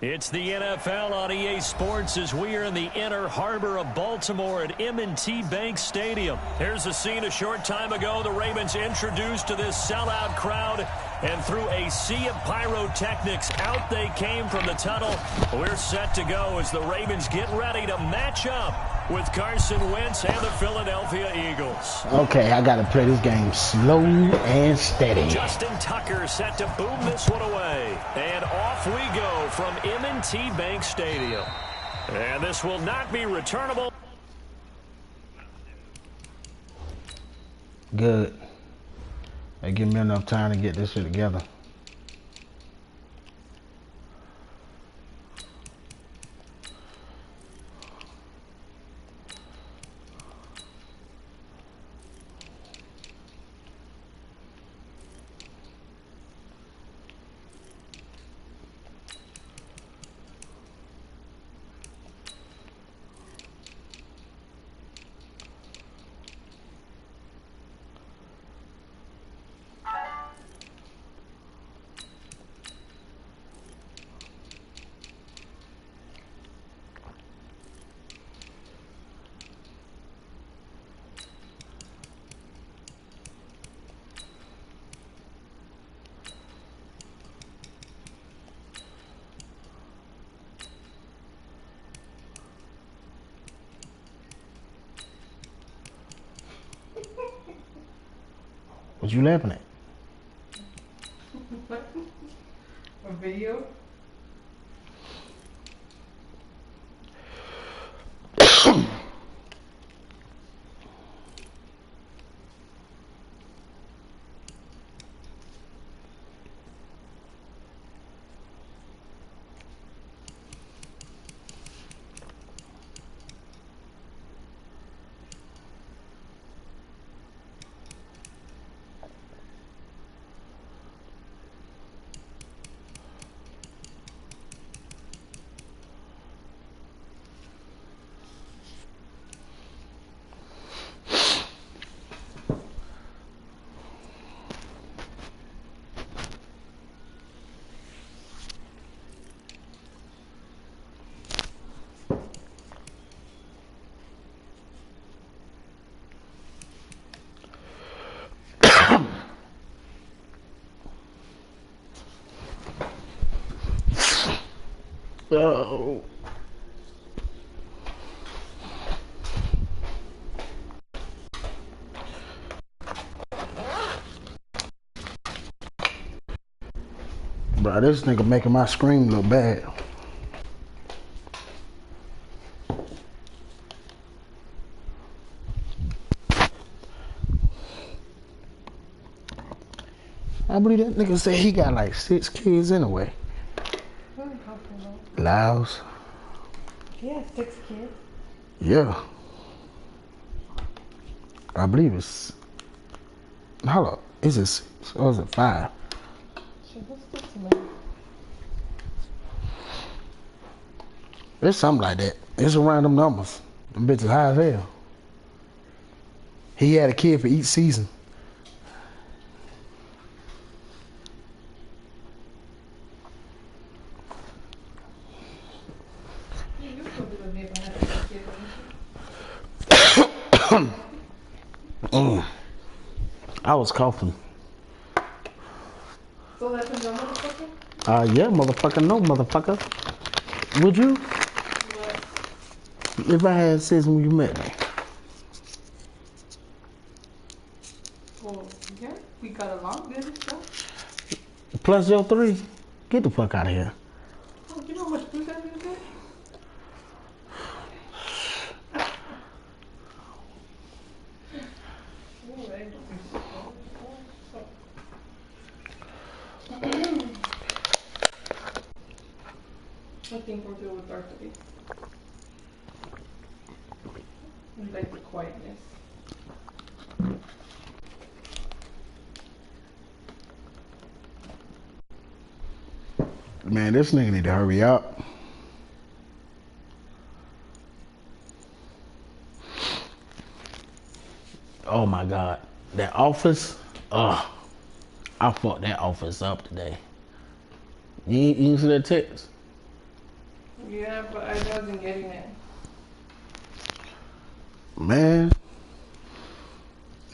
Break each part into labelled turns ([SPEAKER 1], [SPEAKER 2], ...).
[SPEAKER 1] It's the NFL on EA Sports as we are in the inner harbor of Baltimore at M&T Bank Stadium. Here's a scene a short time ago. The Ravens introduced to this sellout crowd, and through a sea of pyrotechnics, out they came from the tunnel. We're set to go as the Ravens get ready to match up with Carson Wentz and the Philadelphia Eagles.
[SPEAKER 2] Okay, I got to play this game slow and steady.
[SPEAKER 1] Justin Tucker set to boom this one away. And off we go from M&T Bank Stadium. And this will not be returnable.
[SPEAKER 2] Good. They give me enough time to get this shit together. What you laughing at?
[SPEAKER 3] A video?
[SPEAKER 2] Oh. Bro, this nigga making my screen look bad. I believe that nigga said he got like 6 kids anyway. Laos.
[SPEAKER 3] Yeah, 6 kids.
[SPEAKER 2] Yeah. I believe it's. Hold up. Is it 6 or is it 5?
[SPEAKER 3] Shit, what's this man?
[SPEAKER 2] It's something like that. It's around them numbers. Them bitches high as hell. He had a kid for each season. I was coughing.
[SPEAKER 3] So that's a no motherfucker?
[SPEAKER 2] Yeah, motherfucker, no motherfucker. Would you?
[SPEAKER 3] What?
[SPEAKER 2] If I had sex when you met me.
[SPEAKER 3] Well, yeah, we got along good and stuff.
[SPEAKER 2] Plus your 3. Get the fuck out of here.
[SPEAKER 3] Oh, you know how much food that is there? I think we're good with our 3. We like the quietness.
[SPEAKER 2] Man, this nigga need to hurry up. Oh my God. That office, I fucked that office up today. You see that text?
[SPEAKER 3] Yeah, but I wasn't getting it.
[SPEAKER 2] Man,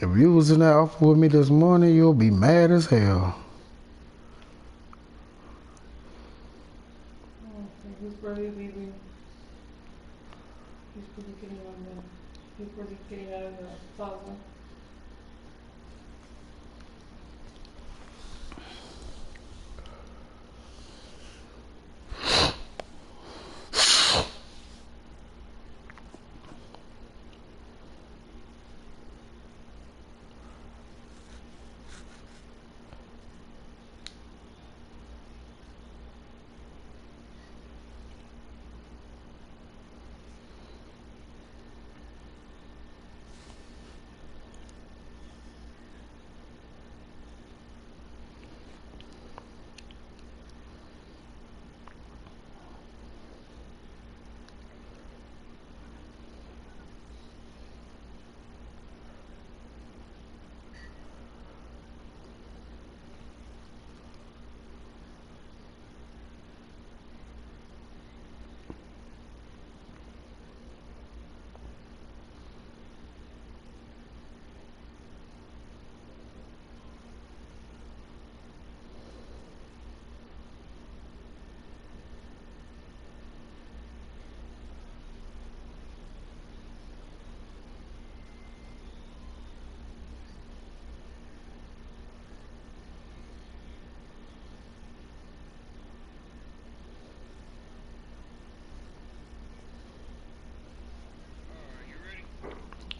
[SPEAKER 2] if you was in that office with me this morning, you'll be mad as hell.
[SPEAKER 3] Okay, he's probably leaving. He's probably getting on the. He's probably getting out of the plaza.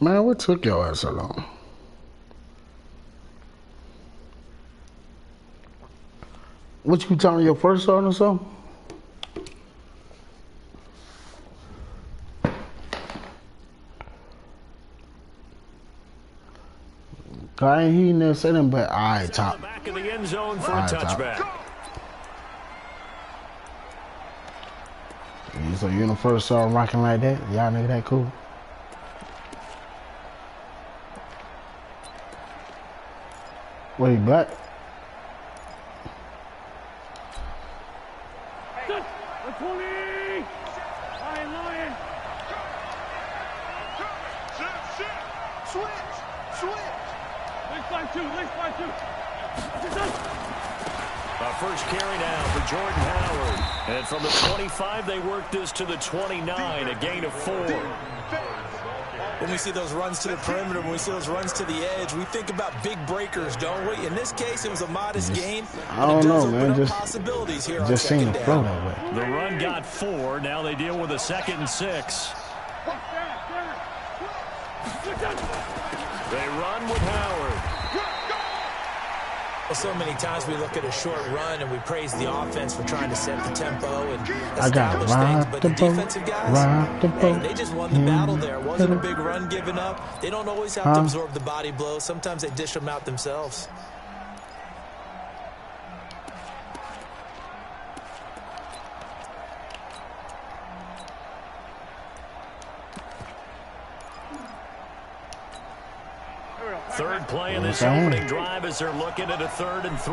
[SPEAKER 2] Man, what took your ass so long? What you telling your first son or something? I ain't hearing that say them, but I top.
[SPEAKER 1] Back of the end zone for a touchback.
[SPEAKER 2] So you in the first start rocking like that? Y'all nigga that cool? Wait, black?
[SPEAKER 1] First carry now for Jordan Howard. And from the 25, they work this to the 29, a gain of 4.
[SPEAKER 4] When we see those runs to the perimeter, when we see those runs to the edge, we think about big breakers, don't we? In this case, it was a modest gain.
[SPEAKER 2] I don't know, man.
[SPEAKER 4] Possibilities here
[SPEAKER 2] just seen the flow that way.
[SPEAKER 1] The run got 4. Now they deal with a 2nd and 6. They run with Howard.
[SPEAKER 4] So many times we look at a short run and we praise the offense for trying to set the tempo and establish things, but the defensive guys, they just won the battle there. It wasn't a big run given up. They don't always have to absorb the body blows. Sometimes they dish them out themselves.
[SPEAKER 1] Third play in this opening drive as they're looking at a 3rd and 3.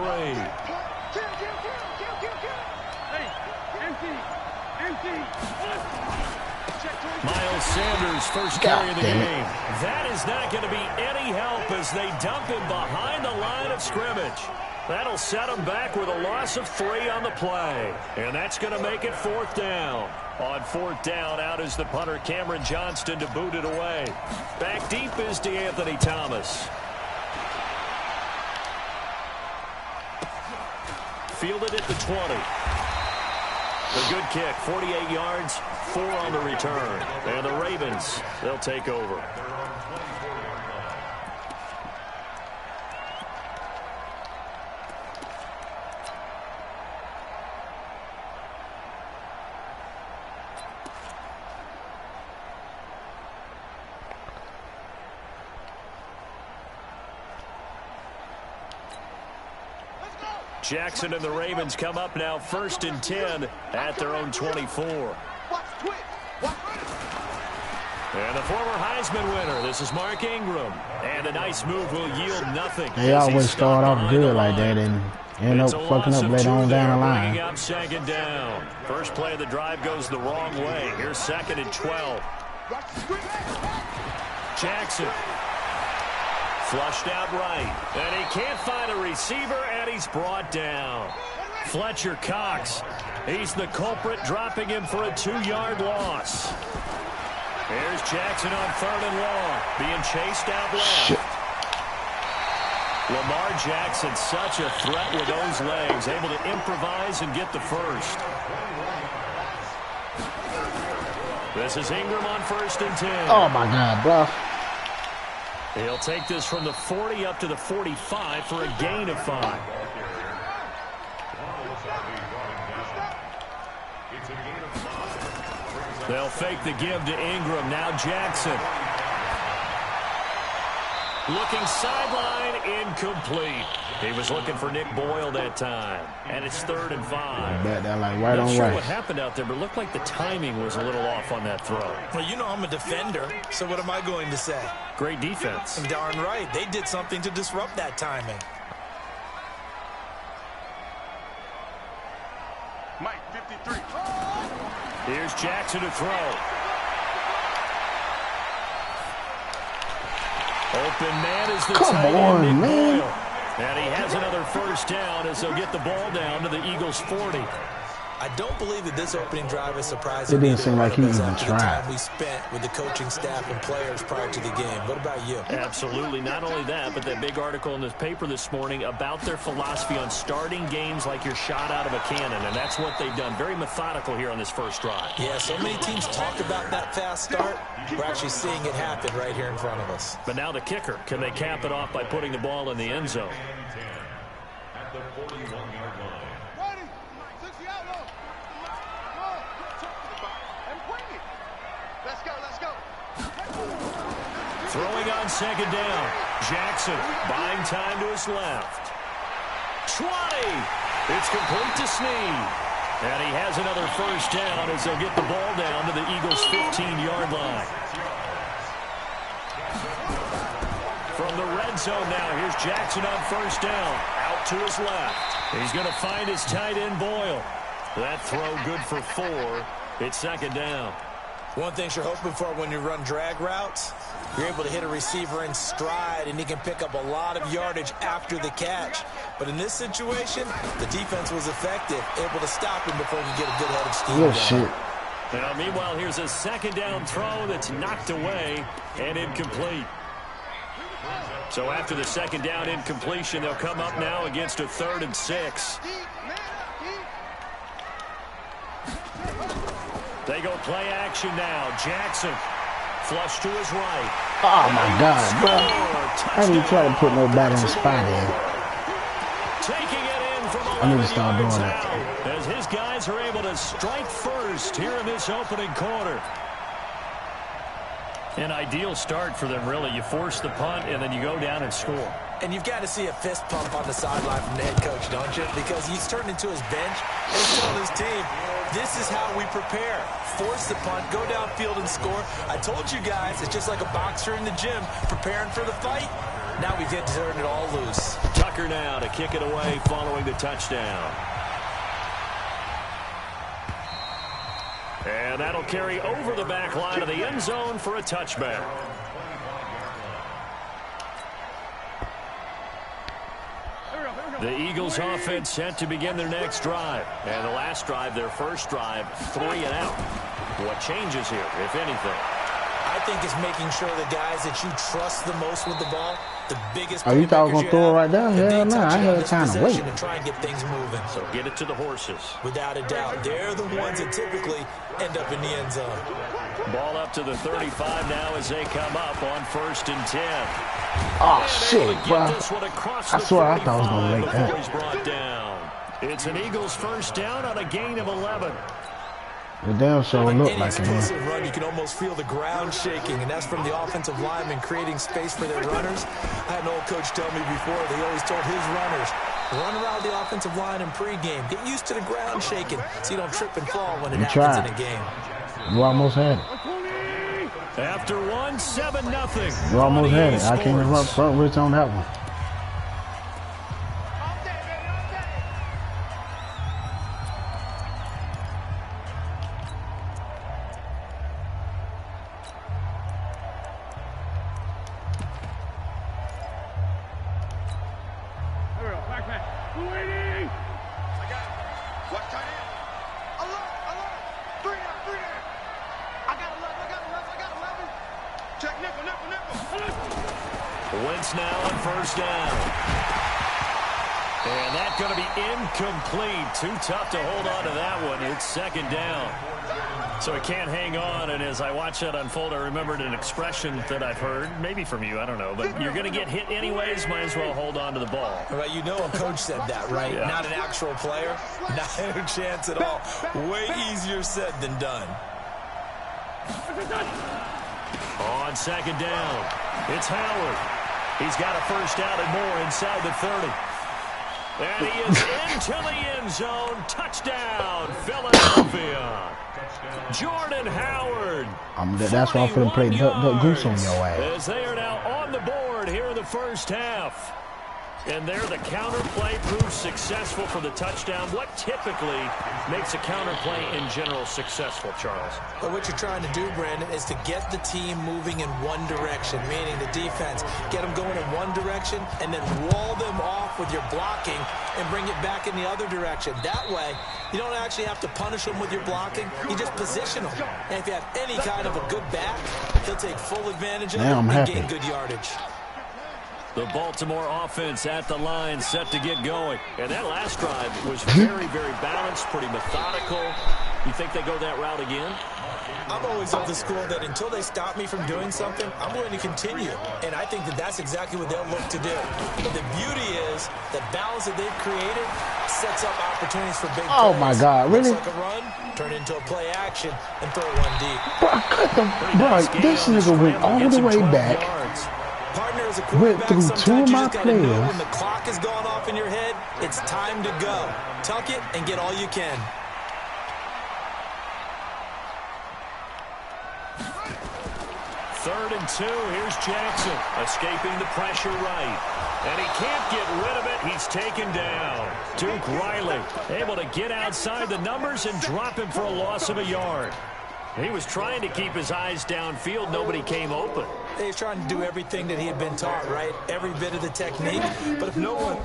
[SPEAKER 1] Miles Sanders first carry of the game. That is not going to be any help as they dump him behind the line of scrimmage. That'll set him back with a loss of 3 on the play. And that's going to make it 4th down. On 4th down, out is the punter Cameron Johnston to boot it away. Back deep is DeAnthony Thomas. Fielded at the 20. A good kick, 48 yards, 4 on the return. And the Ravens, they'll take over. Jackson and the Ravens come up now 1st and 10 at their own 24. And the former Heisman winner, this is Mark Ingram. And a nice move will yield nothing.
[SPEAKER 2] They always start off good like that and End up fucking up later on down the line.
[SPEAKER 1] Up second down. First play of the drive goes the wrong way. Here's 2nd and 12. Jackson. Flushed out right. And he can't find a receiver, and he's brought down. Fletcher Cox. He's the culprit, dropping him for a 2-yard loss. Here's Jackson on 3rd and long. Being chased out left.
[SPEAKER 2] Shit.
[SPEAKER 1] Lamar Jackson, such a threat with those legs, able to improvise and get the first. This is Ingram on 1st and 10.
[SPEAKER 2] Oh, my God, bro.
[SPEAKER 1] He'll take this from the 40 up to the 45 for a gain of 5. They'll fake the give to Ingram. Now Jackson. Looking sideline, incomplete. He was looking for Nick Boyle that time. And it's 3rd and 5.
[SPEAKER 2] Bet that like right
[SPEAKER 1] Not
[SPEAKER 2] on
[SPEAKER 1] sure
[SPEAKER 2] right.
[SPEAKER 1] what happened out there, but it looked like the timing was a little off on that throw.
[SPEAKER 4] Well, you know I'm a defender, so what am I going to say?
[SPEAKER 1] Great defense.
[SPEAKER 4] Darn right. They did something to disrupt that timing.
[SPEAKER 5] Mike, 53.
[SPEAKER 1] Here's Jackson to throw. Open man is the tight end, Nick Boyle. And he has another first down as they'll get the ball down to the Eagles' 40.
[SPEAKER 4] I don't believe that this opening drive is surprising.
[SPEAKER 2] It didn't seem like he even
[SPEAKER 4] after the
[SPEAKER 2] tried.
[SPEAKER 4] time we spent with the coaching staff and players prior to the game. What about you?
[SPEAKER 1] Absolutely. Not only that, but that big article in the paper this morning about their philosophy on starting games like you're shot out of a cannon, and that's what they've done. Very methodical here on this first drive.
[SPEAKER 4] Yeah, so many teams talk about that fast start. We're actually seeing it happen right here in front of us.
[SPEAKER 1] But now the kicker. Can they cap it off by putting the ball in the end zone?
[SPEAKER 5] At the 41-yard line.
[SPEAKER 1] Throwing on 2nd down. Jackson buying time to his left. 20. It's complete to Snead. And he has another first down as they'll get the ball down to the Eagles' 15-yard line. From the red zone now, here's Jackson on 1st down. Out to his left. He's going to find his tight end, Boyle. That throw good for 4. It's 2nd down.
[SPEAKER 4] One thing you're hoping for when you run drag routes, you're able to hit a receiver in stride, and he can pick up a lot of yardage after the catch. But in this situation, the defense was effective, able to stop him before he could get a good head of steam.
[SPEAKER 2] Oh, shit.
[SPEAKER 1] Now, meanwhile, here's a 2nd down throw that's knocked away and incomplete. So after the 2nd down incompletion, they'll come up now against a 3rd and 6. They go play action now. Jackson, flush to his right.
[SPEAKER 2] Oh, my God, bro. I didn't try to put no bat on the spot in.
[SPEAKER 1] Taking it in from
[SPEAKER 2] I need to start doing that.
[SPEAKER 1] as his guys are able to strike first here in this opening quarter. An ideal start for them, really. You force the punt, and then you go down and score.
[SPEAKER 4] And you've got to see a fist pump on the sideline from the head coach, don't you? Because he's turned into his bench, and he's telling his team, this is how we prepare. Force the punt, go downfield and score. I told you guys, it's just like a boxer in the gym preparing for the fight. Now we get to turn it all loose.
[SPEAKER 1] Tucker now to kick it away following the touchdown. And that'll carry over the back line of the end zone for a touchback. The Eagles offense set to begin their next drive. And the last drive, their first drive, 3 and out. What changes here, if anything?
[SPEAKER 4] I think it's making sure the guys that you trust the most with the ball, the biggest.
[SPEAKER 2] Oh, you thought I was gonna throw it right there? Hell no, I had time to wait.
[SPEAKER 4] To try and get things moving.
[SPEAKER 1] So get it to the horses.
[SPEAKER 4] Without a doubt, they're the ones that typically end up in the end zone.
[SPEAKER 1] Ball up to the 35 now as they come up on 1st and 10.
[SPEAKER 2] Oh, shit, bro. I swear I thought I was gonna make that.
[SPEAKER 1] He's brought down. It's an Eagles first down on a gain of 11.
[SPEAKER 2] The damn show looked like it.
[SPEAKER 4] Explosive run, you can almost feel the ground shaking, and that's from the offensive linemen creating space for their runners. I had an old coach tell me before, they always told his runners, run around the offensive line in pregame. Get used to the ground shaking so you don't trip and fall when it happens in a game.
[SPEAKER 2] You almost had it.
[SPEAKER 1] After 1, 7-0.
[SPEAKER 2] You almost had it. I came up front rich on that one.
[SPEAKER 1] offense now on first down. And that's going to be incomplete. Too tough to hold on to that one. It's second down. So he can't hang on, and as I watch that unfold, I remembered an expression that I've heard, maybe from you, I don't know, but you're going to get hit anyways, might as well hold on to the ball.
[SPEAKER 4] Right, you know a coach said that, right? Yeah. Not an actual player, not a chance at all. Way easier said than done.
[SPEAKER 1] On second down, it's Howard. He's got a first down and more inside the 30. And he is into the end zone. Touchdown, Philadelphia. Jordan Howard.
[SPEAKER 2] That's why I'm going to play Duck Goose on your ass.
[SPEAKER 1] As they are now on the board here in the first half. And there the counter play proves successful for the touchdown. What typically makes a counter play in general successful, Charles?
[SPEAKER 4] Well, what you're trying to do, Brandon, is to get the team moving in one direction, meaning the defense. Get them going in one direction and then wall them off with your blocking and bring it back in the other direction. That way, you don't actually have to punish them with your blocking. You just position them. And if you have any kind of a good back, he'll take full advantage of it and gain good yardage.
[SPEAKER 1] The Baltimore offense at the line, set to get going. And that last drive was very, very balanced, pretty methodical. You think they go that route again?
[SPEAKER 4] I'm always of the school that until they stop me from doing something, I'm going to continue. And I think that that's exactly what they'll look to do. But the beauty is the balance that they've created sets up opportunities for big plays.
[SPEAKER 2] Oh, my God. Really?
[SPEAKER 4] Looks like a run, turn into a play action, and throw one deep.
[SPEAKER 2] Bro, this nigga went all the way back. Went through two of my players.
[SPEAKER 4] When the clock has gone off in your head, it's time to go. Tuck it and get all you can.
[SPEAKER 1] Third and 2. Here's Jackson escaping the pressure right. And he can't get rid of it. He's taken down. Duke Riley able to get outside the numbers and drop him for a loss of a yard. He was trying to keep his eyes downfield. Nobody came open.
[SPEAKER 4] He's trying to do everything that he had been taught, right? Every bit of the technique. But if no one...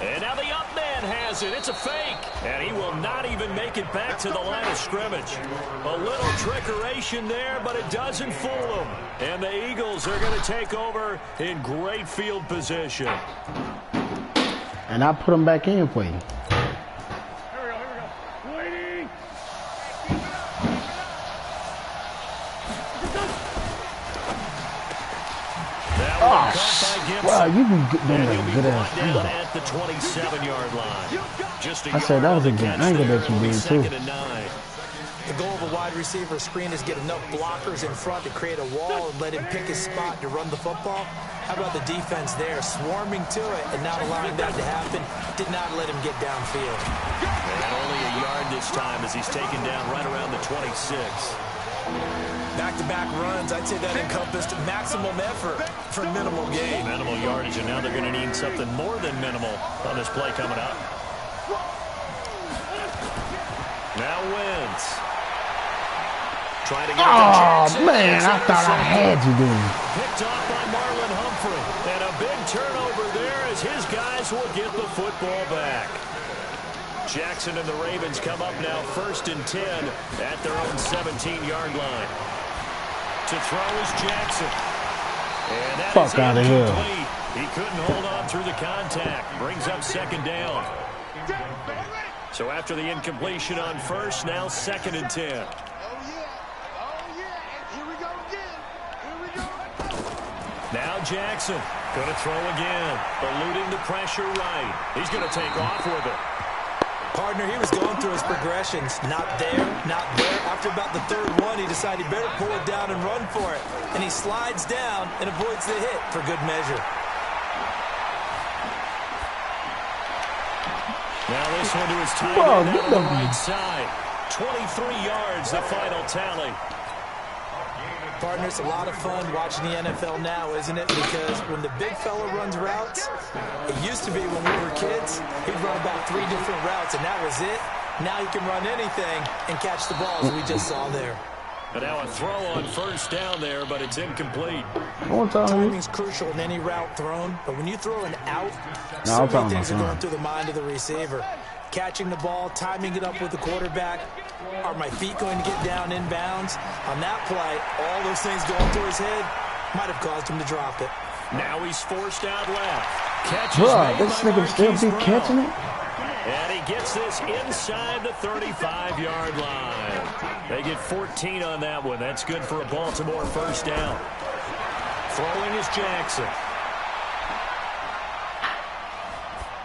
[SPEAKER 1] And now the up man has it. It's a fake. And he will not even make it back to the line of scrimmage. A little trickeration there, but it doesn't fool him. And the Eagles are going to take over in great field position.
[SPEAKER 2] And I put them back in for you. Wow, you be doing a good ass thing.
[SPEAKER 1] At the 27-yard line.
[SPEAKER 2] I said that was a good angle that you did too.
[SPEAKER 4] The goal of a wide receiver screen is get enough blockers in front to create a wall and let him pick his spot to run the football. How about the defense there, swarming to it and not allowing that to happen? Did not let him get downfield.
[SPEAKER 1] And only a yard this time as he's taken down right around the 26.
[SPEAKER 4] Back-to-back runs, I'd say that encompassed maximum effort for minimal gain.
[SPEAKER 1] Minimal yardage, and now they're going to need something more than minimal on this play coming up. Now wins. Trying to get
[SPEAKER 2] oh, man, I thought I had you doing.
[SPEAKER 1] Picked off by Marlon Humphrey. And a big turnover there as his guys will get the football back. Jackson and the Ravens come up now 1st and 10 at their own 17-yard line. To throw is Jackson. And that
[SPEAKER 2] fuck out of here.
[SPEAKER 1] He couldn't hold on through the contact. Brings up 2nd down. So after the incompletion on 1st, now 2nd and 10. Now Jackson going to throw again. Eluding the pressure right. He's going to take off with it.
[SPEAKER 4] Partner, he was going through his progressions. Not there, not there. After about the 3rd one, he decided he better pull it down and run for it. And he slides down and avoids the hit for good measure.
[SPEAKER 1] Now this one to his tight end on the right side. 23 yards, the final tally.
[SPEAKER 4] Partner, it's a lot of fun watching the NFL now, isn't it? Because when the big fella runs routes, it used to be when we were kids, he'd run about 3 different routes, and that was it. Now he can run anything and catch the balls we just saw there.
[SPEAKER 1] And now a throw on 1st down there, but it's incomplete.
[SPEAKER 4] Timing's crucial in any route thrown, but when you throw an out, so many things are going through the mind of the receiver. Catching the ball, timing it up with the quarterback. Are my feet going to get down inbounds? On that play, all those things going through his head might have caused him to drop it.
[SPEAKER 1] Now he's forced out left. Catches
[SPEAKER 2] Bruh, this nigga still be catching it?
[SPEAKER 1] And he gets this inside the 35-yard line. They get 14 on that one. That's good for a Baltimore first down. Throwing is Jackson.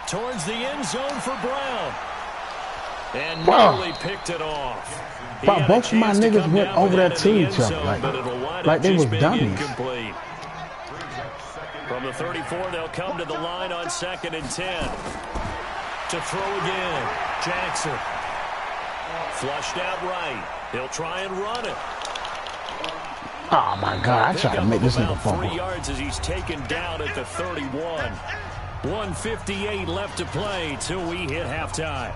[SPEAKER 1] Towards the end zone for Brown. And nearly picked it off.
[SPEAKER 2] But both of my niggas went over there to each other. Like they was dummies.
[SPEAKER 1] Incomplete. From the 34, they'll come to the line on 2nd and 10. To throw again. Jackson. Flushed out right. He'll try and run it.
[SPEAKER 2] Oh my God, I tried to make this nigga fall.
[SPEAKER 1] 3 yards as he's taken down at the 31. 1:58 left to play till we hit halftime.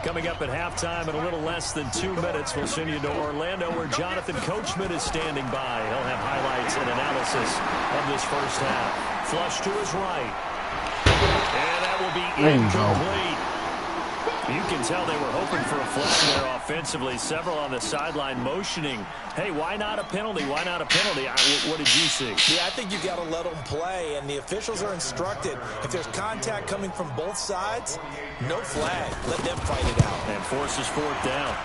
[SPEAKER 1] Coming up at halftime in a little less than 2 minutes, we'll send you to Orlando where Jonathan Coachman is standing by. He'll have highlights and analysis of this first half. Flush to his right. And that will be incomplete. You can tell they were hoping for a flag there offensively. Several on the sideline motioning. Hey, why not a penalty? Why not a penalty? What did you see?
[SPEAKER 4] Yeah, I think you got to let them play, and the officials are instructed if there's contact coming from both sides, no flag. Let them fight it out.
[SPEAKER 1] And forces 4th down.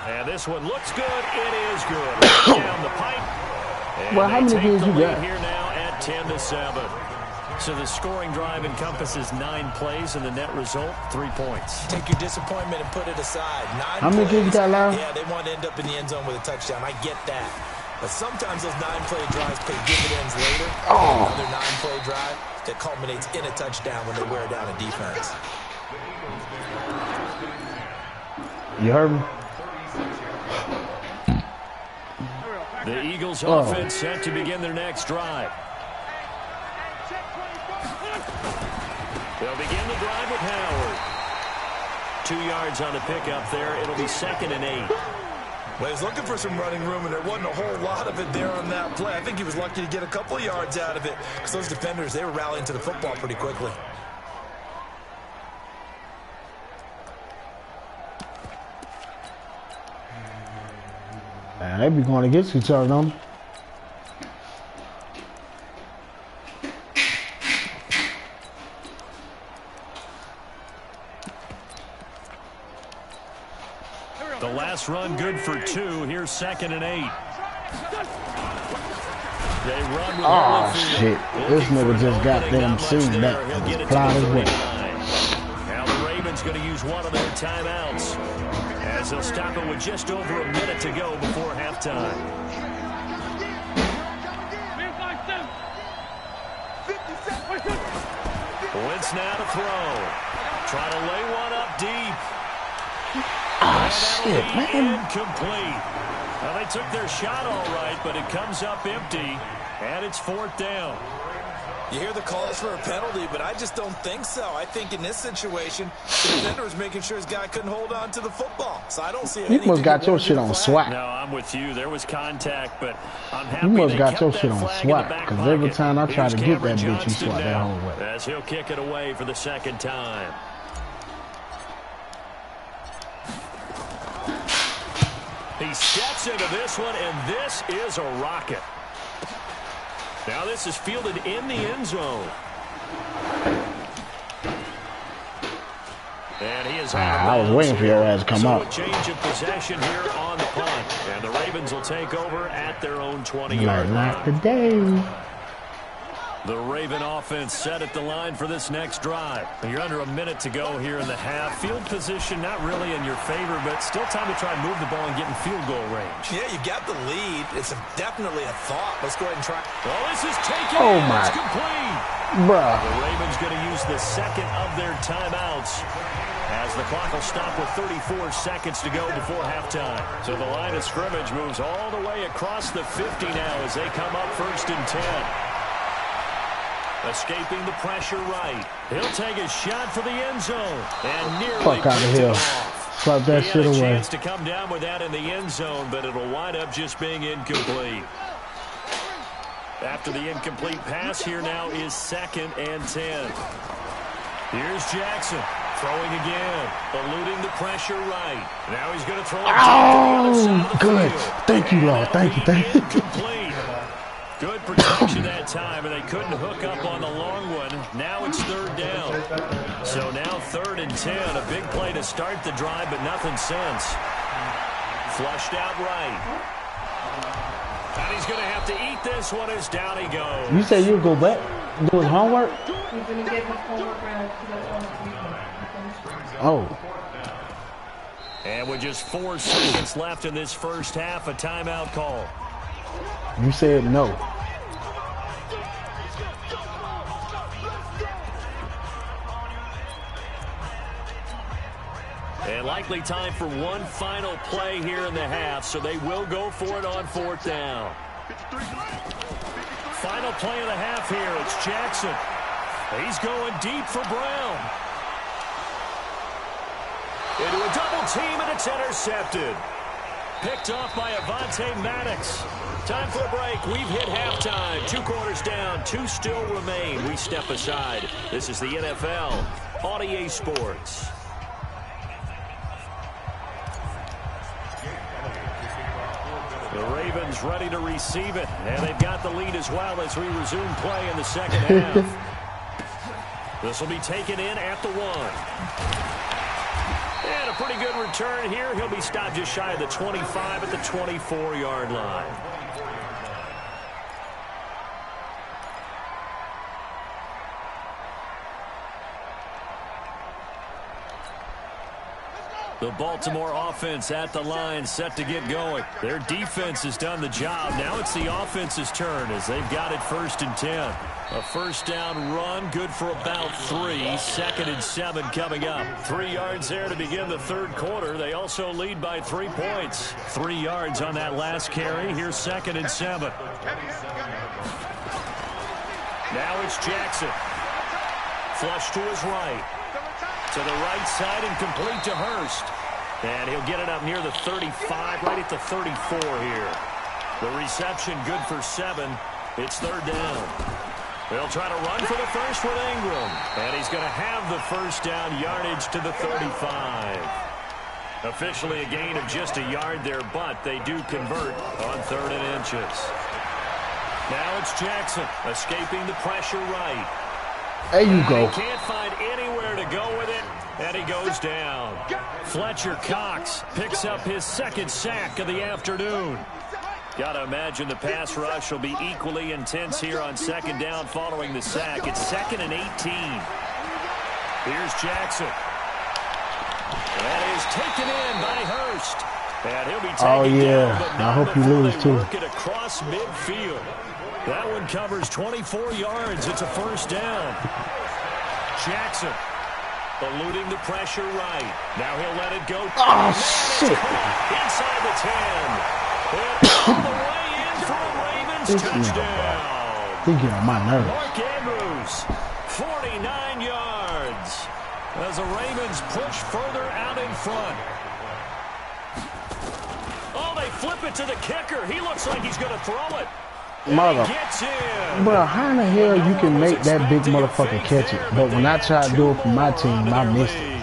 [SPEAKER 1] And this one looks good. It is good. Right down the pipe. And
[SPEAKER 2] well, how many games you got?
[SPEAKER 1] Here now at 10-7. So the scoring drive encompasses 9 plays, and the net result, 3 points.
[SPEAKER 4] Take your disappointment and put it aside. 9
[SPEAKER 2] how many games you got left?
[SPEAKER 4] Yeah, they want to end up in the end zone with a touchdown. I get that. But sometimes those 9-play drives pay dividends later. Another 9-play drive that culminates in a touchdown when they wear down a defense.
[SPEAKER 2] You heard me?
[SPEAKER 1] The Eagles offense set to begin their next drive. They'll begin the drive with Howard. 2 yards on the pickup there. It'll be 2nd and 8.
[SPEAKER 4] Well, he's looking for some running room, and there wasn't a whole lot of it there on that play. I think he was lucky to get a couple of yards out of it because those defenders, they were rallying to the football pretty quickly.
[SPEAKER 2] Man, they be going against each other, don't they?
[SPEAKER 1] The last run good for 2. Here's 2nd and 8. They run with
[SPEAKER 2] shit. This nigga just got them seen that and was plowed his way.
[SPEAKER 1] Now the Ravens going to use one of their timeouts as they'll stop it with just over a minute to go before halftime. Wentz now to throw. Try to lay one up deep.
[SPEAKER 2] Shit, man.
[SPEAKER 1] Incomplete. Well, they took their shot all right, but it comes up empty, and it's 4th down.
[SPEAKER 4] You hear the calls for a penalty, but I just don't think so. I think in this situation, the defender was making sure his guy couldn't hold on to the football. So I don't see
[SPEAKER 2] You must got your shit on swat.
[SPEAKER 1] No, I'm with you. There was contact, but I'm happy
[SPEAKER 2] you must
[SPEAKER 1] they
[SPEAKER 2] got
[SPEAKER 1] kept
[SPEAKER 2] your
[SPEAKER 1] that
[SPEAKER 2] shit on
[SPEAKER 1] flag
[SPEAKER 2] swat,
[SPEAKER 1] in the back
[SPEAKER 2] because every
[SPEAKER 1] pocket.
[SPEAKER 2] time I try to
[SPEAKER 1] Here's
[SPEAKER 2] get that
[SPEAKER 1] Cameron
[SPEAKER 2] bitch, you
[SPEAKER 1] Johnston
[SPEAKER 2] swat that
[SPEAKER 1] now,
[SPEAKER 2] whole way.
[SPEAKER 1] as he'll kick it away for the 2nd time. He steps into this one, and this is a rocket. Now this is fielded in the end zone. And he is
[SPEAKER 2] I was waiting for your ass to come up.
[SPEAKER 1] A change of possession here on the punt. And the Ravens will take over at their own 20-yard line.
[SPEAKER 2] Not today.
[SPEAKER 1] The Raven offense set at the line for this next drive. You're under a minute to go here in the half. Field position not really in your favor, but still time to try and move the ball and get in field goal range.
[SPEAKER 4] Yeah, you got the lead. It's definitely a thought. Let's go ahead and try.
[SPEAKER 1] Well, this is taken.
[SPEAKER 2] Oh, my.
[SPEAKER 1] It's complete.
[SPEAKER 2] Bruh.
[SPEAKER 1] The Ravens going to use the 2nd of their timeouts as the clock will stop with 34 seconds to go before halftime. So the line of scrimmage moves all the way across the 50 now as they come up 1st and 10. Escaping the pressure right. He'll take a shot for the end zone. And nearly
[SPEAKER 2] Fuck out of here. Slap that shit away.
[SPEAKER 1] He had a chance to come down with that in the end zone, but it'll wind up just being incomplete. After the incomplete pass, here now is 2nd and 10. Here's Jackson. Throwing again. Eluding the pressure right. Now he's going to throw it to the other side of the
[SPEAKER 2] good.
[SPEAKER 1] field.
[SPEAKER 2] Thank you, Lord. Thank you.
[SPEAKER 1] Incomplete. Good protection that time, and they couldn't hook up on the long one. Now it's third down. So now 3rd and 10. A big play to start the drive, but nothing since. Flushed out right. And he's going to have to eat this one as down he goes.
[SPEAKER 2] You say you go back, do his homework?
[SPEAKER 3] He's going to get his homework read because I want to.
[SPEAKER 2] Oh.
[SPEAKER 1] And with just 4 seconds left in this first half, a timeout call.
[SPEAKER 2] You said no.
[SPEAKER 1] And likely time for one final play here in the half, so they will go for it on 4th down. Final play of the half here. It's Jackson. He's going deep for Brown. Into a double team, and it's intercepted. Picked off by Avonte Maddox. Time for a break. We've hit halftime. 2 quarters down. 2 still remain. We step aside. This is the NFL on EA Sports. The Ravens ready to receive it. And they've got the lead as well as we resume play in the second half. This will be taken in at the 1. And a pretty good return here. He'll be stopped just shy of the 25 at the 24-yard line. The Baltimore offense at the line, set to get going. Their defense has done the job. Now it's the offense's turn as they've got it 1st and 10. A first down run, good for about 3. 2nd and 7 coming up. 3 yards there to begin the 3rd quarter. They also lead by 3 points. 3 yards on that last carry. Here's 2nd and 7. Now it's Jackson. Flush to his right. To the right side and complete to Hurst. And he'll get it up near the 35, right at the 34 here. The reception good for 7. It's 3rd down. They'll try to run for the first with Ingram. And he's going to have the first down, yardage to the 35. Officially a gain of just a yard there, but they do convert on 3rd and inches. Now it's Jackson escaping the pressure right.
[SPEAKER 2] There you go.
[SPEAKER 1] He can't find anywhere to go with it, and he goes down. Fletcher Cox picks up his 2nd sack of the afternoon. Got to imagine the pass rush will be equally intense here on 2nd down following the sack. It's 2nd and 18. Here's Jackson. That is taken in by Hurst. And he'll be taken down, but
[SPEAKER 2] I hope you lose too.
[SPEAKER 1] Work it across midfield. That one covers 24 yards. It's a first down. Jackson eluding the pressure right. Now he'll let it go.
[SPEAKER 2] Oh, shit.
[SPEAKER 1] Inside the 10. And all the way in for a Ravens touchdown.
[SPEAKER 2] He get on my nerves.
[SPEAKER 1] Mark Andrews, 49 yards. As the Ravens push further out in front. Oh, they flip it to the kicker. He looks like he's going to throw it.
[SPEAKER 2] Mother. Bro, how in the hell you can make that big motherfucker catch it? But when I try to do it for my team, I missed it.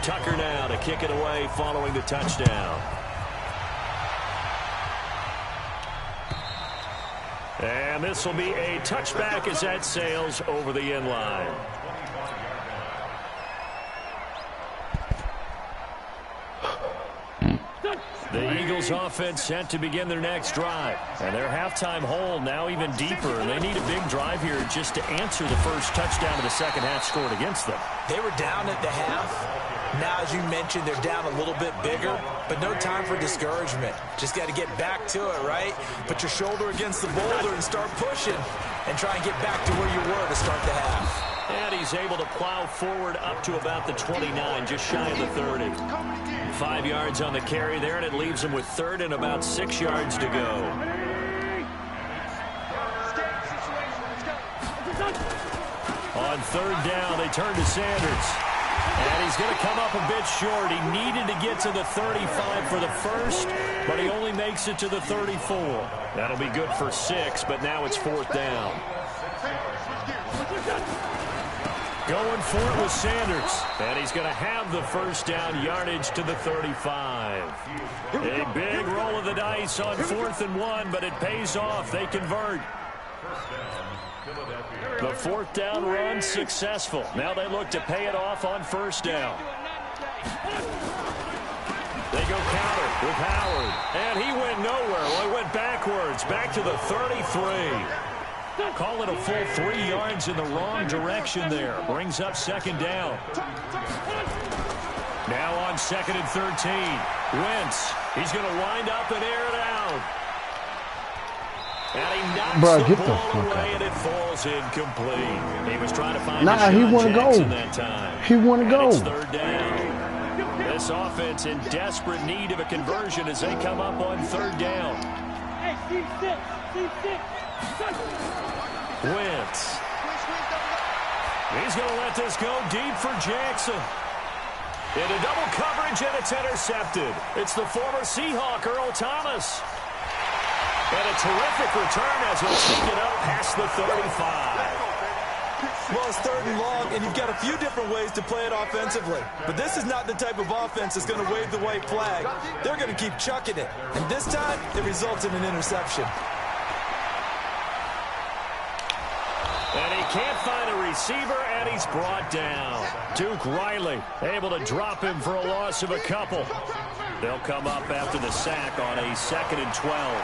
[SPEAKER 1] Tucker now to kick it away following the touchdown. And this will be a touchback as that sails over the end line. The Eagles offense set to begin their next drive. And their halftime hole now even deeper. And they need a big drive here just to answer the first touchdown of the second half scored against them.
[SPEAKER 4] They were down at the half. Now, as you mentioned, they're down a little bit bigger, but no time for discouragement. Just got to get back to it, right? Put your shoulder against the boulder and start pushing and try and get back to where you were to start the half.
[SPEAKER 1] And he's able to plow forward up to about the 29, just shy of the 30. 5 yards on the carry there, and it leaves him with 3rd and about 6 yards to go. On 3rd down, they turn to Sanders. And he's going to come up a bit short. He needed to get to the 35 for the first, but he only makes it to the 34. That'll be good for 6, but now it's 4th down. Going for it with Sanders. And he's going to have the first down, yardage to the 35. A big roll of the dice on 4th and 1, but it pays off. They convert. The fourth down run successful. Now they look to pay it off on first down. They go counter with Howard. And he went nowhere. Well, he went backwards. Back to the 33. Call it a full 3 yards in the wrong direction there. Brings up second down. Now on 2nd and 13. Wentz. He's going to wind up and air it out. And he knocks the ball away, and it falls incomplete. He was trying to find Deshaun Jackson that time.
[SPEAKER 2] He want to go.
[SPEAKER 1] It's third down. This offense in desperate need of a conversion as they come up on third down. Wentz. He's going to let this go deep for Jackson. Into double coverage, and it's intercepted. It's the former Seahawk, Earl Thomas. And a terrific return as he'll take it up past the 35.
[SPEAKER 4] Well, it's third and long, and you've got a few different ways to play it offensively. But this is not the type of offense that's going to wave the white flag. They're going to keep chucking it. And this time, it results in an interception.
[SPEAKER 1] And he can't find a receiver, and he's brought down. Duke Riley able to drop him for a loss of a couple. They'll come up after the sack on a 2nd and 12.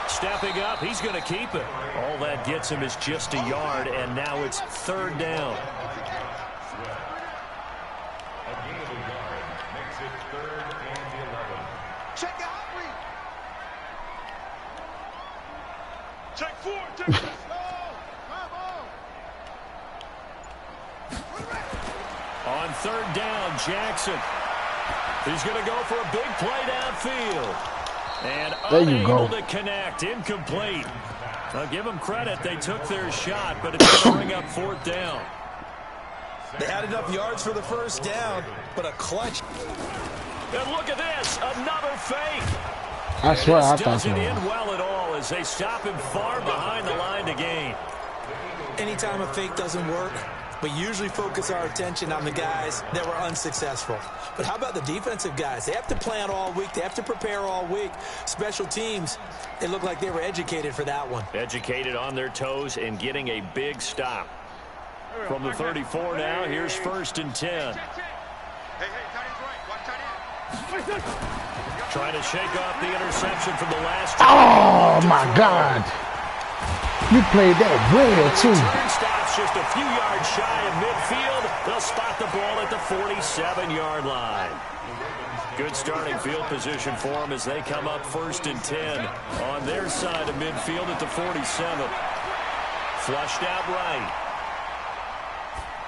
[SPEAKER 1] Stepping up, he's going to keep it. All that gets him is just a yard, and now it's third down.
[SPEAKER 5] Makes it 3rd and 11.
[SPEAKER 6] Check out.
[SPEAKER 5] Check 4. Check 4.
[SPEAKER 1] On third down, Jackson. He's going to go for a big play downfield. And unable to connect. Incomplete. I'll give them credit. They took their shot, but it's going to bring up fourth down.
[SPEAKER 4] They had enough yards for the first down, but a clutch.
[SPEAKER 1] And look at this. Another fake.
[SPEAKER 2] I swear I thought
[SPEAKER 1] doesn't
[SPEAKER 2] so.
[SPEAKER 1] end well at all as they stop him far behind the line to gain.
[SPEAKER 4] Anytime a fake doesn't work, we usually focus our attention on the guys that were unsuccessful. But how about the defensive guys? They have to plan all week. They have to prepare all week. Special teams, they look like they were educated for that one.
[SPEAKER 1] Educated on their toes and getting a big stop. From the 34 now, here's 1st and 10. Trying to shake off the interception from the last time.
[SPEAKER 2] Oh, my God. You played that well, too.
[SPEAKER 1] Turn stops just a few yards shy of midfield. They'll spot the ball at the 47-yard line. Good starting field position for them as they come up 1st and 10 on their side of midfield at the 47. Flushed out right.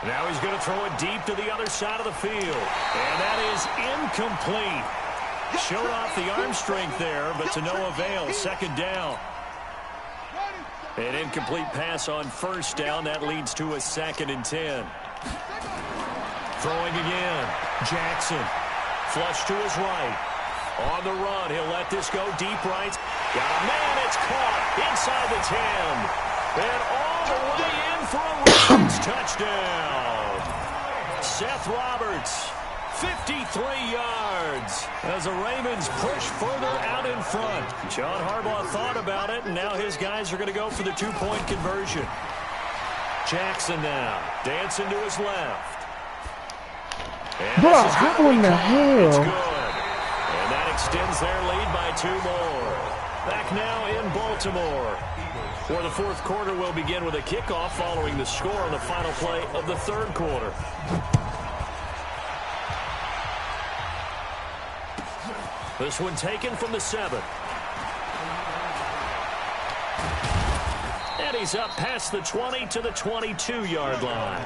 [SPEAKER 1] Now he's going to throw it deep to the other side of the field. And that is incomplete. Showed off the arm strength there, but to no avail. 2nd down. An incomplete pass on 1st down. That leads to a 2nd and 10. Throwing again. Jackson. Flush to his right. On the run. He'll let this go deep right. Got a man. It's caught inside the 10. And all the way in for a Ravens touchdown. Seth Roberts. 53 yards as the Ravens push further out in front. John Harbaugh thought about it, and now his guys are going to go for the 2-point conversion. Jackson now dancing to his left.
[SPEAKER 2] Bro, how in the hell?
[SPEAKER 1] It's good. And that extends their lead by 2 more. Back now in Baltimore, where the 4th quarter will begin with a kickoff following the score on the final play of the 3rd quarter. This one taken from the 7. And he's up past the 20 to the 22-yard line.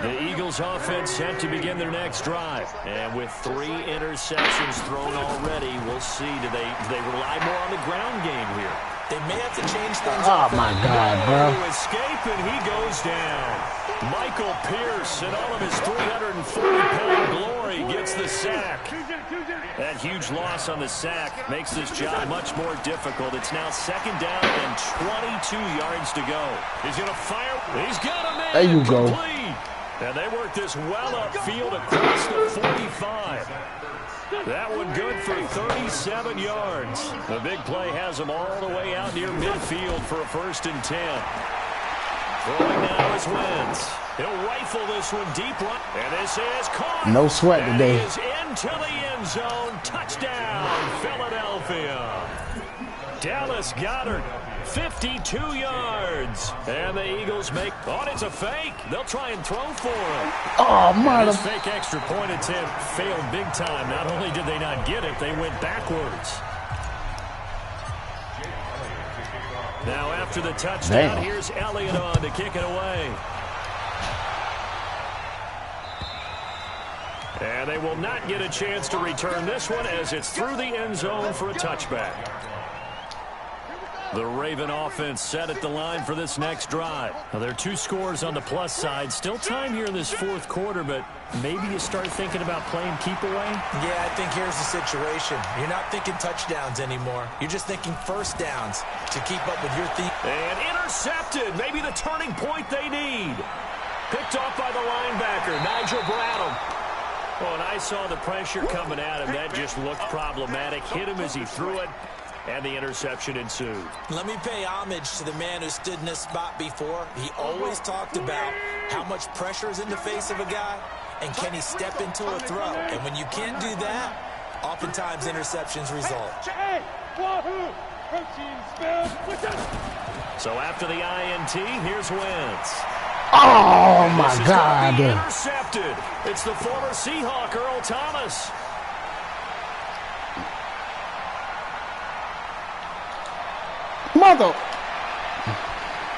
[SPEAKER 1] The Eagles offense set to begin their next drive. And with 3 interceptions thrown already, we'll see. Do they rely more on the ground game here?
[SPEAKER 4] They may have to change things
[SPEAKER 2] up. Oh, my God, bro.
[SPEAKER 1] To escape, and he goes down. Michael Pierce, in all of his 340-pound glory, gets the sack. That huge loss on the sack makes this job much more difficult. It's now 2nd down and 22 yards to go. He's going to fire. He's got a man.
[SPEAKER 2] There you go.
[SPEAKER 1] And they work this well upfield across the 45. That one good for 37 yards. The big play has him all the way out near midfield for a 1st and 10. Throwing now is Wentz. He'll rifle this one deep right. And this is caught.
[SPEAKER 2] No sweat today.
[SPEAKER 1] And he is into the end zone. Touchdown, Philadelphia. Dallas Goedert, 52 yards. And the Eagles make, oh, it's a fake. They'll try and throw for him.
[SPEAKER 2] Oh, my.
[SPEAKER 1] This fake extra point attempt failed big time. Not only did they not get it, they went backwards. Now after the touchdown,
[SPEAKER 2] Damn.
[SPEAKER 1] Here's Elliott on to kick it away. And they will not get a chance to return this one as it's through the end zone for a touchback. The Raven offense set at the line for this next drive. Now, there are 2 scores on the plus side. Still time here in this 4th quarter, but maybe you start thinking about playing keep away?
[SPEAKER 4] Yeah, I think here's the situation. You're not thinking touchdowns anymore. You're just thinking 1st downs to keep up with your team.
[SPEAKER 1] And intercepted. Maybe the turning point they need. Picked off by the linebacker, Nigel Bradham. Well, and I saw the pressure coming at him. That just looked problematic. Hit him as he threw it. And the interception ensued.
[SPEAKER 4] Let me pay homage to the man who stood in this spot before. He always talked about how much pressure is in the face of a guy, and can he step into a throw. And when you can't do that, oftentimes interceptions result.
[SPEAKER 1] So after the INT, here's Wentz.
[SPEAKER 2] Oh, my God.
[SPEAKER 1] Intercepted. It's the former Seahawk, Earl Thomas.
[SPEAKER 2] Mother.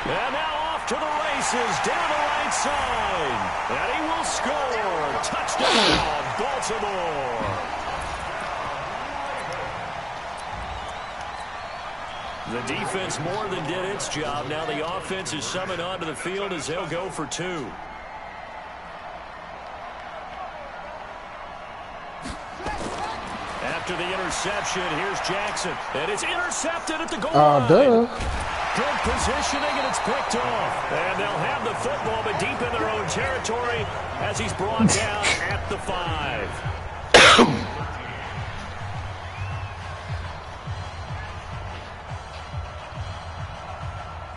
[SPEAKER 1] And now off to the races, down the right side. And he will score. Touchdown, Baltimore. The defense more than did its job. Now the offense is summoned onto the field as they'll go for 2. After the interception, here's Jackson. And it's intercepted at the goal line.
[SPEAKER 2] Duh.
[SPEAKER 1] Good positioning, and it's picked off. And they'll have the football, but deep in their own territory as he's brought down at the 5.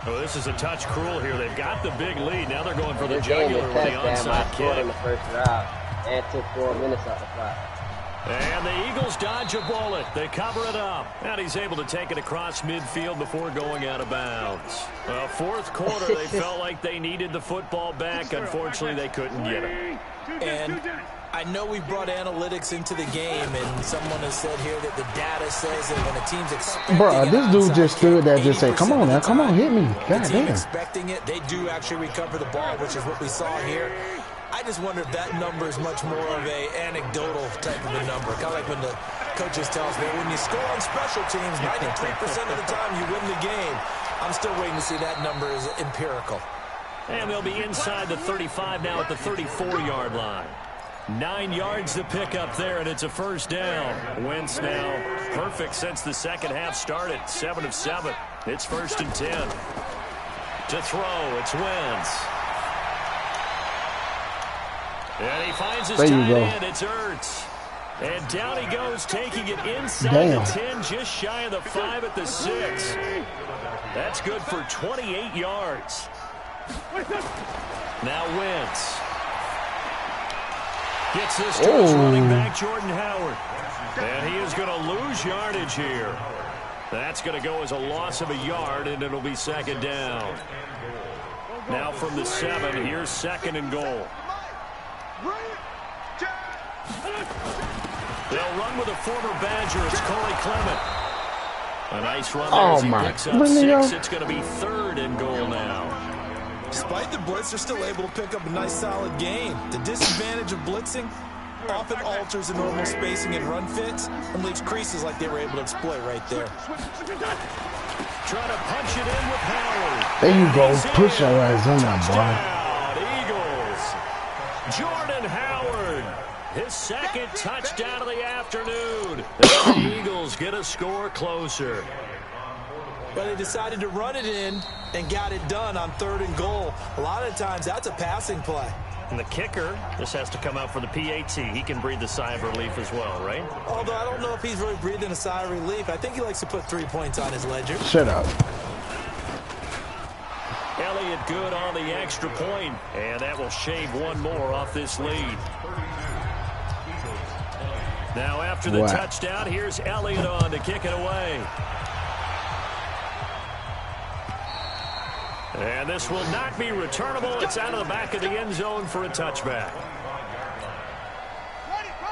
[SPEAKER 1] Oh, this is a touch cruel here. They've got the big lead. Now they're going for the jugular with the onside kick.
[SPEAKER 6] In the first drive and took 4 minutes off the clock.
[SPEAKER 1] And the Eagles dodge a bullet. They cover it up. And he's able to take it across midfield before going out of bounds. 4th quarter, they felt like they needed the football back. Unfortunately, they couldn't get it.
[SPEAKER 4] And I know we brought analytics into the game, and someone has said here that the data says that when a team's expecting
[SPEAKER 2] Bro, this dude just stood there just said, come on now, come on, hit me. God damn.
[SPEAKER 4] Expecting it, they do actually recover the ball, which is what we saw here. I just wonder if that number is much more of a anecdotal type of a number. Kind of like when the coaches tell us, man, when you score on special teams, 93% of the time you win the game. I'm still waiting to see that number is empirical.
[SPEAKER 1] And they'll be inside the 35 now at the 34-yard line. 9 yards to pick up there, and it's a 1st down. Wentz now perfect since the second half started. 7 of 7. It's 1st and 10. To throw, it's Wentz. And he finds his tight end. It's Ertz. And down he goes, taking it inside the 10, just shy of the 5 at the 6. That's good for 28 yards. Now Wentz. Gets this to his running back, Jordan Howard. And he is going to lose yardage here. That's going to go as a loss of a yard, and it'll be 2nd down. Now from the 7, here's 2nd and goal. They'll run with a former Badger. It's Corey Clement. A nice run there as he picks up 6. It's going to be 3rd and goal now.
[SPEAKER 4] Despite the blitz, they're still able to pick up a nice, solid gain. The disadvantage of blitzing often alters the normal spacing and run fits and leaves creases like they were able to exploit right there.
[SPEAKER 1] Trying to punch it in with Howard.
[SPEAKER 2] There you go. Push your ass on that,
[SPEAKER 1] boy. Eagles. Jordan Howard. His 2nd touchdown of the afternoon. The Eagles get a score closer.
[SPEAKER 4] But they decided to run it in and got it done on 3rd and goal. A lot of times that's a passing play.
[SPEAKER 1] And the kicker, this has to come out for the PAT. He can breathe a sigh of relief as well, right?
[SPEAKER 4] Although I don't know if he's really breathing a sigh of relief. I think he likes to put 3 points on his ledger.
[SPEAKER 2] Shut up.
[SPEAKER 1] Elliott good on the extra point, and that will shave one more off this lead. Now after the touchdown, here's Elliott on to kick it away. And this will not be returnable. It's out of the back of the end zone for a touchback.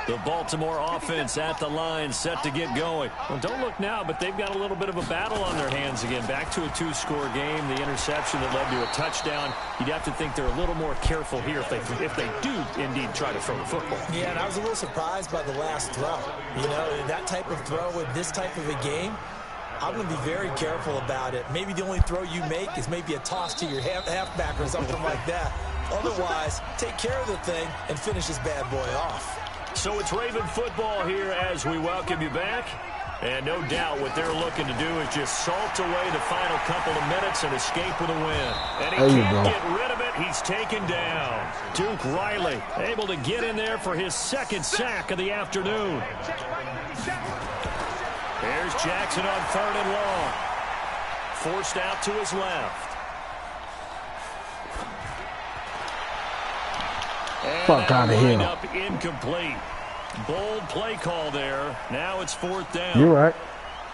[SPEAKER 1] The Baltimore offense at the line, set to get going. Well, don't look now, but they've got a little bit of a battle on their hands again. Back to a 2-score game. The interception that led to a touchdown. You'd have to think they're a little more careful here if they do indeed try to throw the football.
[SPEAKER 4] Yeah, and I was a little surprised by the last throw. You know, that type of throw in this type of a game, I'm going to be very careful about it. Maybe the only throw you make is maybe a toss to your halfback or something like that. Otherwise, take care of the thing and finish this bad boy off.
[SPEAKER 1] So it's Raven football here as we welcome you back. And no doubt what they're looking to do is just salt away the final couple of minutes and escape with a win. And he can't get rid of it. He's taken down. Duke Riley able to get in there for his second sack of the afternoon. There's Jackson on 3rd and long. Forced out to his left. And
[SPEAKER 2] fuck out of here.
[SPEAKER 1] Up incomplete. Bold play call there. Now it's 4th down.
[SPEAKER 2] You're right.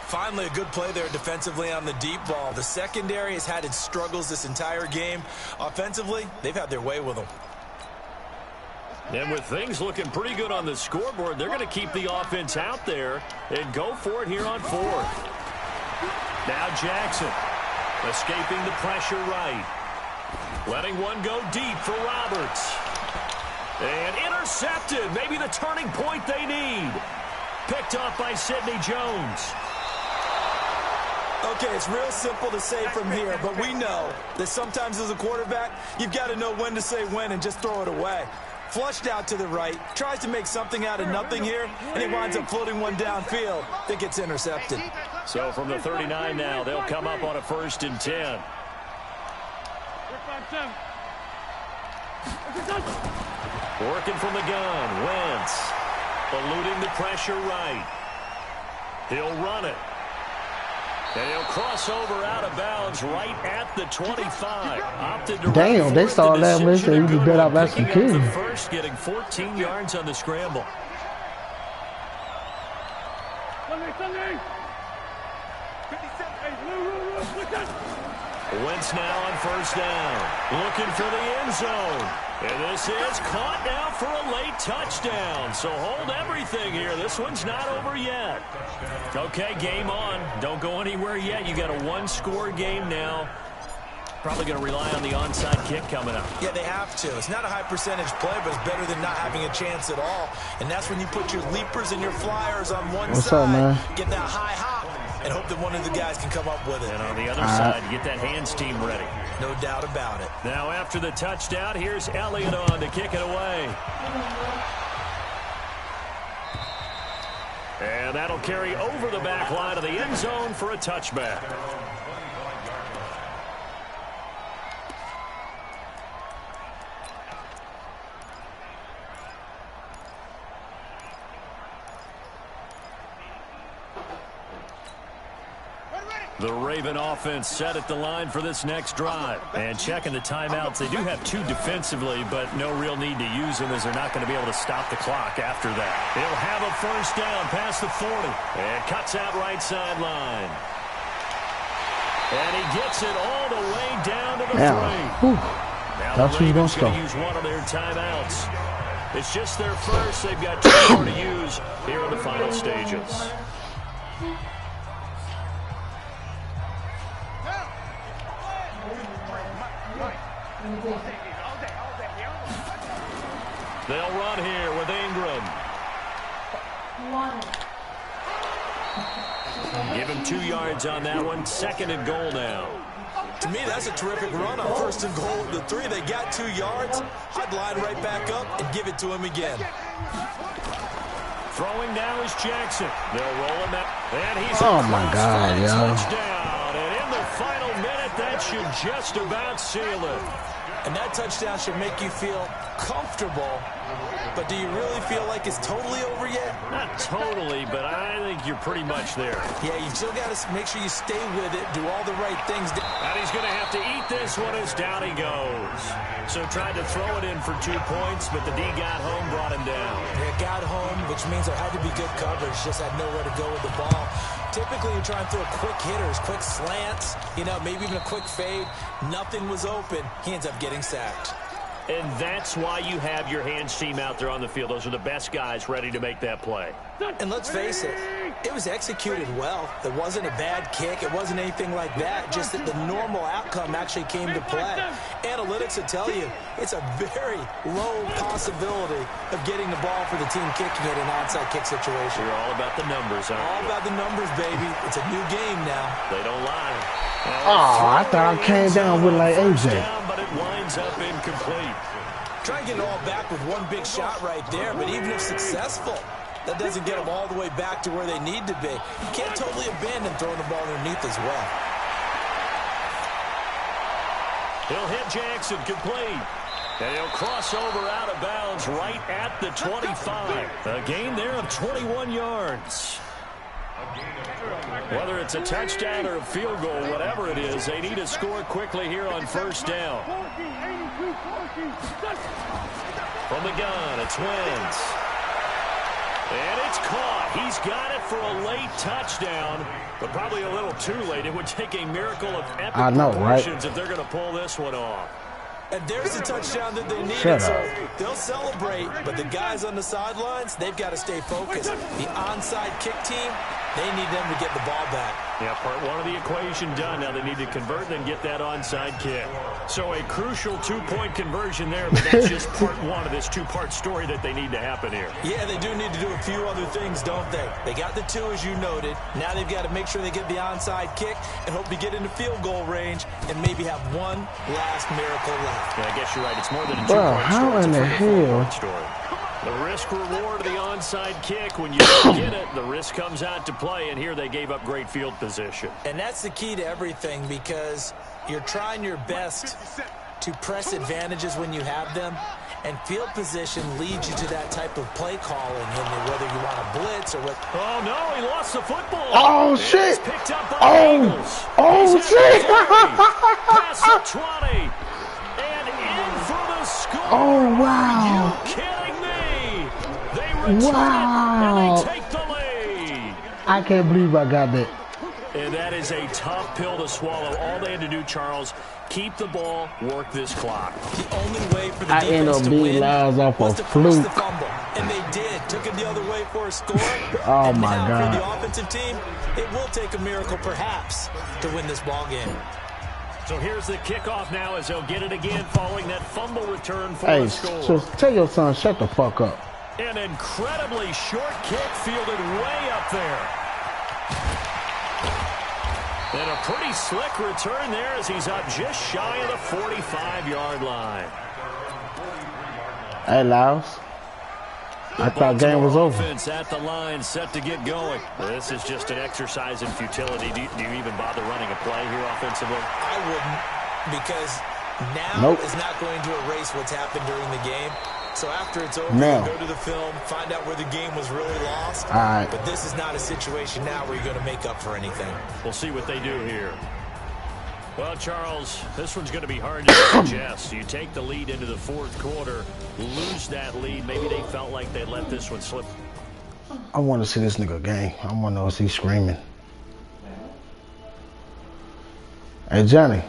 [SPEAKER 4] Finally a good play there defensively on the deep ball. The secondary has had its struggles this entire game. Offensively, they've had their way with them.
[SPEAKER 1] And with things looking pretty good on the scoreboard, they're going to keep the offense out there and go for it here on 4th. Now Jackson escaping the pressure right. Letting one go deep for Roberts. And intercepted. Maybe the turning point they need. Picked off by Sidney Jones.
[SPEAKER 4] Okay, it's real simple to say from here, but we know that sometimes as a quarterback, you've got to know when to say when and just throw it away. Flushed out to the right, tries to make something out of nothing here, and he winds up floating one downfield that gets intercepted.
[SPEAKER 1] So from the 39 now, they'll come up on a 1st and 10. Working from the gun, Wentz eluding the pressure right. He'll run it. And he'll cross over out of bounds right at the 25.
[SPEAKER 2] Damn, they started that way, so you bet out last some kids.
[SPEAKER 1] First, getting 14 yards on the scramble. Wentz now on 1st down. Looking for the end zone. And this is caught now for a late touchdown. So hold everything here. This one's not over yet. Okay, game on. Don't go anywhere yet. You got a 1-score game now. Probably going to rely on the onside kick coming up.
[SPEAKER 4] Yeah, they have to. It's not a high percentage play, but it's better than not having a chance at all. And that's when you put your leapers and your flyers on one
[SPEAKER 2] What's
[SPEAKER 4] side.
[SPEAKER 2] up, man?
[SPEAKER 4] Get that high hop and hope that one of the guys can come up with it.
[SPEAKER 1] And on the other side, get that hands team ready.
[SPEAKER 4] No doubt about it.
[SPEAKER 1] Now after the touchdown, here's Elliott on to kick it away. And that'll carry over the back line of the end zone for a touchback. The Raven offense set at the line for this next drive. And checking the timeouts, they do have 2 defensively, but no real need to use them as they're not going to be able to stop the clock after that. They'll have a 1st down past the 40. And cuts out right sideline. And he gets it all the way down to the 3. Now the Ravens going to use one of their timeouts. It's just their first. They've got 2 more to use here in the final stages. They'll run here with Ingram. Give him 2 yards on that one. 2nd and goal now.
[SPEAKER 4] To me, that's a terrific run on 1st and goal at the 3. They got 2 yards. I'd line right back up and give it to him again.
[SPEAKER 1] Throwing now is Jackson. They'll roll him out. And he's
[SPEAKER 2] oh, my God, yo.
[SPEAKER 1] touchdown. And in the final minute, that that should just about seal it.
[SPEAKER 4] And that touchdown should make you feel comfortable. But do you really feel like it's totally over yet?
[SPEAKER 1] Not totally, but I think you're pretty much there.
[SPEAKER 4] Yeah, you still got to make sure you stay with it, do all the right things.
[SPEAKER 1] And he's going to have to eat this one as down he goes. So tried to throw it in for 2 points, but the D got home, brought him down.
[SPEAKER 4] Yeah, got home, which means there had to be good coverage. Just had nowhere to go with the ball. Typically, you try and throw quick hitters, quick slants, you know, maybe even a quick fade. Nothing was open. He ends up getting sacked.
[SPEAKER 1] And that's why you have your hands team out there on the field. Those are the best guys ready to make that play.
[SPEAKER 4] And let's face it, it was executed well. It wasn't a bad kick. It wasn't anything like that. Just that the normal outcome actually came to play. Analytics will tell you it's a very low possibility of getting the ball for the team kicking it in an onside kick situation.
[SPEAKER 1] You're all about the numbers, aren't you?
[SPEAKER 4] All about the numbers, baby. It's a new game now.
[SPEAKER 1] They don't lie.
[SPEAKER 2] Oh, I thought I came down with like AJ.
[SPEAKER 1] But it winds up incomplete.
[SPEAKER 4] Try and get it all back with one big shot right there, but even if successful, that doesn't get them all the way back to where they need to be. You can't totally abandon throwing the ball underneath as well.
[SPEAKER 1] He'll hit Jackson, complete. And he'll cross over out of bounds right at the 25. A gain there of 21 yards. Whether it's a touchdown or a field goal, whatever it is, they need to score quickly here on first down. From the gun, it's Wentz. And it's caught. He's got it for a late touchdown, but probably a little too late. It would take a miracle of epic proportions if they're going to pull this one off.
[SPEAKER 4] And there's the touchdown that they needed, so they'll celebrate. But the guys on the sidelines, they've got to stay focused. The onside kick team, they need them to get the ball back.
[SPEAKER 1] Yeah, part one of the equation done. Now they need to convert and then get that onside kick. So a crucial 2-point conversion there, but that's just part one of this two-part story that they need to happen here.
[SPEAKER 4] Yeah, they do need to do a few other things, don't they? They got the 2, as you noted. Now they've got to make sure they get the onside kick and hope to get into field goal range and maybe have one last miracle left.
[SPEAKER 1] Yeah, I guess you're right. It's more than a 2-point story.
[SPEAKER 2] How in the hell?
[SPEAKER 1] Story. The risk-reward of the onside kick, when you don't get it, the risk comes out to play, and here they gave up great field position.
[SPEAKER 4] And that's the key to everything, because you're trying your best to press advantages when you have them, and field position leads you to that type of play calling, whether you want to blitz or what.
[SPEAKER 1] Oh, no, he lost the football.
[SPEAKER 2] Oh, shit.
[SPEAKER 1] Picked up by Eagles.
[SPEAKER 2] Oh, shit.
[SPEAKER 1] Past the 20. And in for the score.
[SPEAKER 2] Oh, wow.
[SPEAKER 1] Are you kidding me? They return
[SPEAKER 2] Wow.
[SPEAKER 1] it, and they take the lead.
[SPEAKER 2] I can't believe I got that.
[SPEAKER 1] And that is a tough pill to swallow. All they had to do, Charles, keep the ball, work this clock.
[SPEAKER 4] The only way for the
[SPEAKER 2] I end
[SPEAKER 4] defense
[SPEAKER 2] up
[SPEAKER 4] to
[SPEAKER 2] being
[SPEAKER 4] win
[SPEAKER 2] lives off
[SPEAKER 4] was
[SPEAKER 2] a
[SPEAKER 4] to force the
[SPEAKER 2] fluke.
[SPEAKER 4] fumble. And they did. Took it the other way for a score.
[SPEAKER 2] Oh,
[SPEAKER 4] and
[SPEAKER 2] my
[SPEAKER 4] now
[SPEAKER 2] God.
[SPEAKER 4] for the offensive team, it will take a miracle, perhaps, to win this ball game.
[SPEAKER 1] So here's the kickoff now as they'll get it again following that fumble return for
[SPEAKER 2] Hey,
[SPEAKER 1] a score.
[SPEAKER 2] so tell your son, shut the fuck up.
[SPEAKER 1] An incredibly short kick fielded way up there. And a pretty slick return there as he's up just shy of the 45-yard line.
[SPEAKER 2] Hey, Laos. I thought game was over.
[SPEAKER 1] Offense at the line, set to get going. This is just an exercise in futility. Do you even bother running a play here offensively?
[SPEAKER 4] I wouldn't, because now is not going to erase what's happened during the game. So after it's over, go to the film, find out where the game was really lost.
[SPEAKER 2] All right.
[SPEAKER 4] But this is not a situation now where you're going to make up for anything.
[SPEAKER 1] We'll see what they do here. Well, Charles, this one's going to be hard to digest. You take the lead into the fourth quarter, lose that lead. Maybe they felt like they let this one slip.
[SPEAKER 2] I want to see this nigga game. I want to know if he's screaming. Hey, Johnny.